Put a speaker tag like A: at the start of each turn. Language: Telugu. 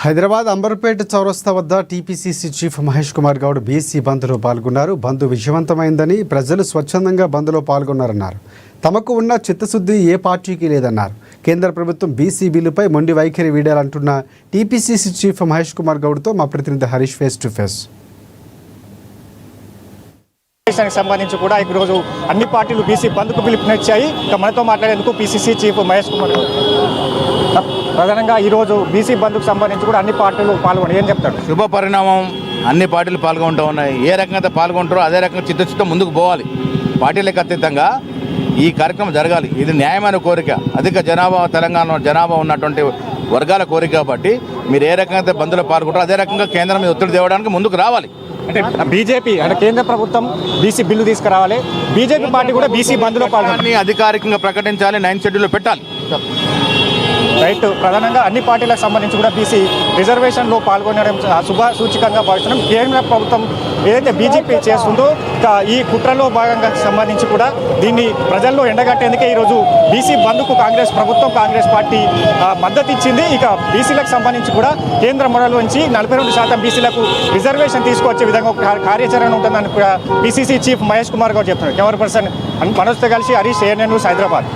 A: హైదరాబాద్ అంబర్పేట చౌరస్తా వద్ద TPCC chief Mahesh Kumar Goud BC బంద్లో పాల్గొన్నారు. బంద్ విజయవంతమైందని, ప్రజలు స్వచ్ఛందంగా బంద్లో పాల్గొన్నారన్నారు. తమకు ఉన్న చిత్తశుద్ధి ఏ పార్టీకి లేదన్నారు. కేంద్ర ప్రభుత్వం బీసీ బిల్లుపై మొండి వైఖరి వీడాలంటున్న టీపీసీసీ చీఫ్ మహేష్ కుమార్ గౌడ్తో మా ప్రతినిధి హరీష్ ఫేస్ టు ఫేస్.
B: సంబంధించి కూడా ఈరోజు అన్ని పార్టీలు బీసీ బంద్కు పిలుపునిచ్చాయి. ఇక మనతో మాట్లాడేందుకు పీసీసీ చీఫ్ మహేష్ కుమార్ ప్రధానంగా ఈరోజు బీసీ బంద్కు సంబంధించి కూడా అన్ని పార్టీలు పాల్గొని ఏం చెప్తారు?
C: శుభ పరిణామం. అన్ని పార్టీలు పాల్గొంటూ ఉన్నాయి. ఏ రకంగా పాల్గొంటారో అదే రకంగా చిత్తశుద్ధితో ముందుకు పోవాలి. పార్టీలకు అతీతంగా ఈ కార్యక్రమం జరగాలి. ఇది న్యాయమైన కోరిక. అధిక జనాభా, తెలంగాణ జనాభా ఉన్నటువంటి వర్గాల కోరిక కాబట్టి మీరు ఏ రకంగా బంద్లో పాల్గొంటారో అదే రకంగా కేంద్రం మీద ఒత్తిడి తేవడానికి ముందుకు రావాలి.
B: అంటే బీజేపీ అంటే కేంద్ర ప్రభుత్వం బీసీ బిల్లు తీసుకురావాలి, బీజేపీ పార్టీ కూడా బీసీ బంద్లో పాల్గొని
C: అధికారికంగా ప్రకటించాలి, 9th షెడ్యూల్లో పెట్టాలి.
B: రైట్. ప్రధానంగా అన్ని పార్టీలకు సంబంధించి కూడా బీసీ రిజర్వేషన్లో పాల్గొనడం శుభ సూచికంగా భావిస్తున్నాం. కేంద్ర ప్రభుత్వం ఏదైతే బీజేపీ చేస్తుందో ఇక ఈ కుట్రలో భాగంగా సంబంధించి కూడా దీన్ని ప్రజల్లో ఎండగట్టేందుకే ఈరోజు బీసీ బంద్కు కాంగ్రెస్ ప్రభుత్వం, కాంగ్రెస్ పార్టీ మద్దతు ఇచ్చింది. ఇక బీసీలకు సంబంధించి కూడా కేంద్ర మొదలు నుంచి 42% బీసీలకు రిజర్వేషన్ తీసుకొచ్చే విధంగా ఒక కార్యాచరణ ఉంటుందని కూడా పీసీసీ చీఫ్ మహేష్ కుమార్ గారు చెప్తున్నారు. కెమెరా పర్సన్ మనోజ్తో కలిసి హరీష్, ANN న్యూస్, హైదరాబాద్.